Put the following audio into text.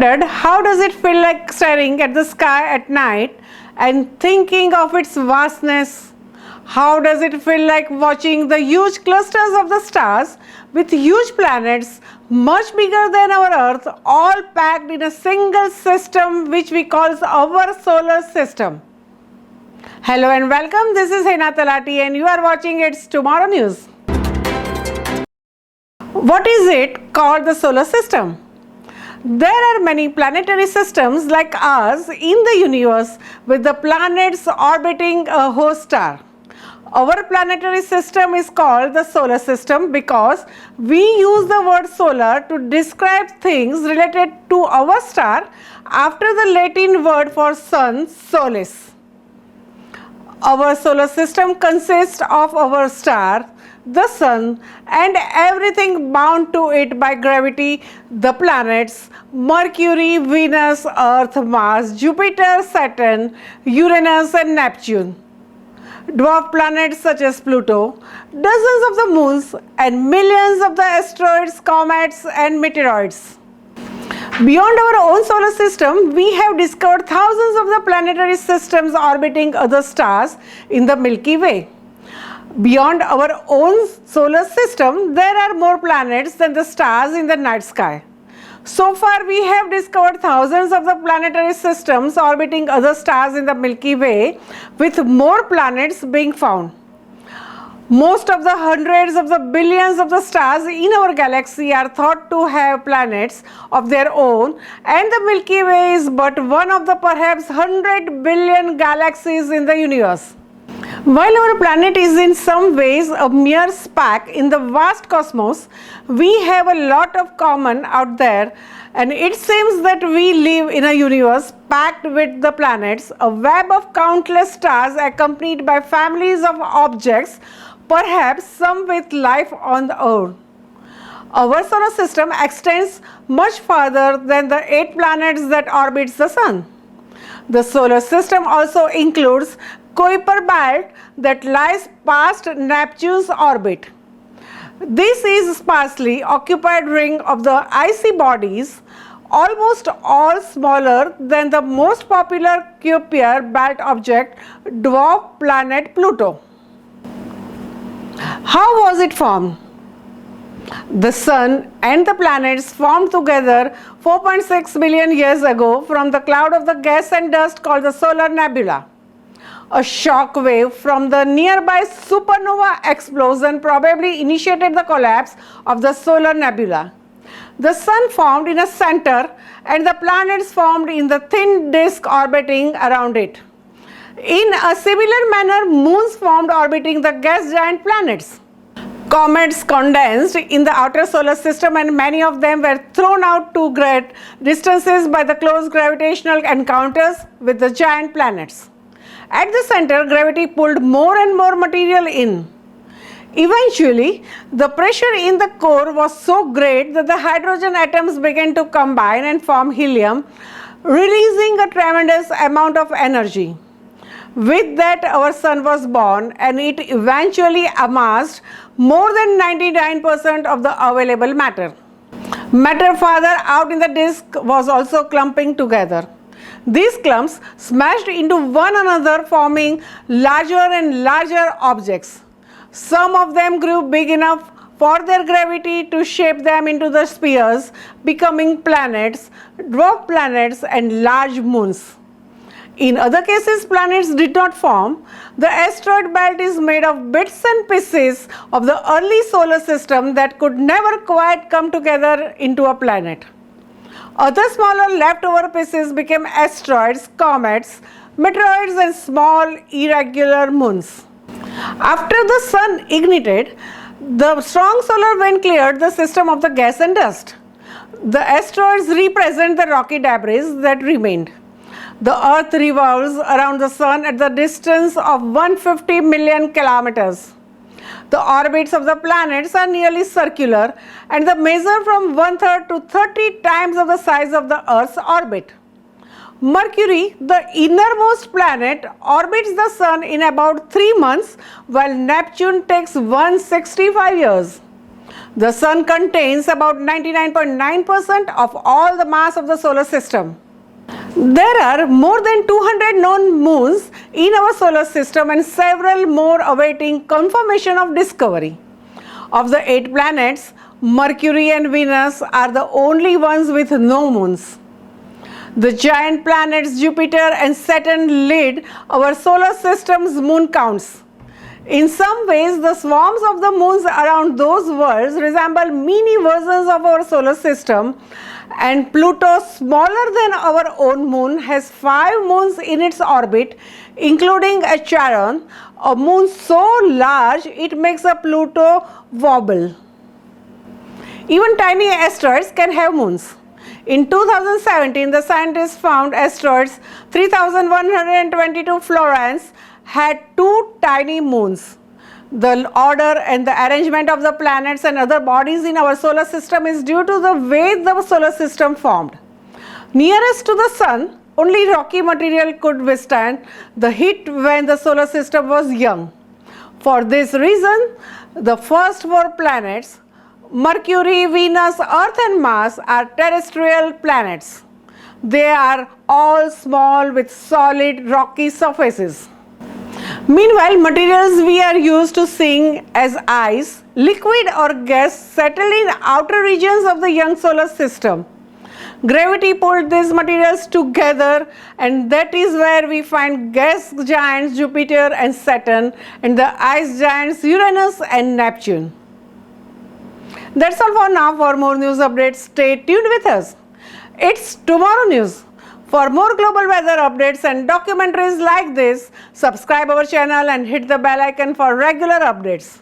wondered how does it feel like staring at the sky at night and thinking of its vastness? How does it feel like watching the huge clusters of the stars with huge planets much bigger than our Earth, all packed in a single system which we call our solar system? Hello and welcome, this is Hena Talati and you are watching It's Tomorrow News. What is it called the solar system? There are many planetary systems like ours in the universe with the planets orbiting a host star. Our planetary system is called the solar system because we use the word solar to describe things related to our star after the Latin word for sun, solis. Our solar system consists of our star, the sun, and everything bound to it by gravity, the planets, Mercury, Venus, Earth, Mars, Jupiter, Saturn, Uranus and Neptune, dwarf planets such as Pluto, dozens of the moons, and millions of the asteroids, comets and meteoroids. Beyond our own solar system, we have discovered thousands of the planetary systems orbiting other stars in the Milky Way. Beyond our own solar system, there are more planets than the stars in the night sky. So far, we have discovered thousands of the planetary systems orbiting other stars in the Milky Way, with more planets being found. Most of the hundreds of the billions of the stars in our galaxy are thought to have planets of their own, and the Milky Way is but one of the perhaps 100 billion galaxies in the universe. While our planet is in some ways a mere speck in the vast cosmos, we have a lot of common out there, and it seems that we live in a universe packed with the planets, a web of countless stars accompanied by families of objects, perhaps some with life on the Earth. Our solar system extends much farther than the 8 planets that orbit the Sun. The solar system also includes Kuiper belt that lies past Neptune's orbit. This is a sparsely occupied ring of the icy bodies, almost all smaller than the most popular Kuiper belt object, dwarf planet Pluto. How was it formed? The Sun and the planets formed together 4.6 billion years ago from the cloud of the gas and dust called the solar nebula. A shock wave from the nearby supernova explosion probably initiated the collapse of the solar nebula. The Sun formed in a center and the planets formed in the thin disk orbiting around it. In a similar manner, moons formed orbiting the gas giant planets. Comets condensed in the outer solar system, and many of them were thrown out to great distances by the close gravitational encounters with the giant planets. At the center, gravity pulled more and more material in. Eventually, the pressure in the core was so great that the hydrogen atoms began to combine and form helium, releasing a tremendous amount of energy. With that, our Sun was born, and it eventually amassed more than 99% of the available matter. Matter farther out in the disk was also clumping together. These clumps smashed into one another, forming larger and larger objects. Some of them grew big enough for their gravity to shape them into the spheres, becoming planets, dwarf planets, and large moons. In other cases, planets did not form. The asteroid belt is made of bits and pieces of the early solar system that could never quite come together into a planet. Other smaller leftover pieces became asteroids, comets, meteoroids and small irregular moons. After the Sun ignited, the strong solar wind cleared the system of the gas and dust. The asteroids represent the rocky debris that remained. The Earth revolves around the Sun at the distance of 150 million kilometers. The orbits of the planets are nearly circular and they measure from 1/3 to 30 times of the size of the Earth's orbit. Mercury, the innermost planet, orbits the Sun in about 3 months, while Neptune takes 165 years. The Sun contains about 99.9% of all the mass of the solar system. There are more than 200 known moons in our solar system and several more awaiting confirmation of discovery. Of the 8 planets, Mercury and Venus are the only ones with no moons. The giant planets Jupiter and Saturn lead our solar system's moon counts. In some ways, the swarms of the moons around those worlds resemble mini versions of our solar system, and Pluto, smaller than our own moon, has 5 moons in its orbit, including a Charon, a moon so large it makes a Pluto wobble. Even tiny asteroids can have moons. In 2017, the scientists found asteroids 3122 Florence had 2 tiny moons. The order and the arrangement of the planets and other bodies in our solar system is due to the way the solar system formed. Nearest to the Sun, only rocky material could withstand the heat when the solar system was young. For this reason, the first 4 planets, Mercury, Venus, Earth and Mars, are terrestrial planets. They are all small with solid rocky surfaces. Meanwhile, materials we are used to seeing as ice, liquid or gas settle in outer regions of the young solar system. Gravity pulled these materials together, and that is where we find gas giants Jupiter and Saturn and the ice giants Uranus and Neptune. That's all for now. For more news updates, stay tuned with us. It's Tomorrow News. For more global weather updates and documentaries like this, subscribe our channel and hit the bell icon for regular updates.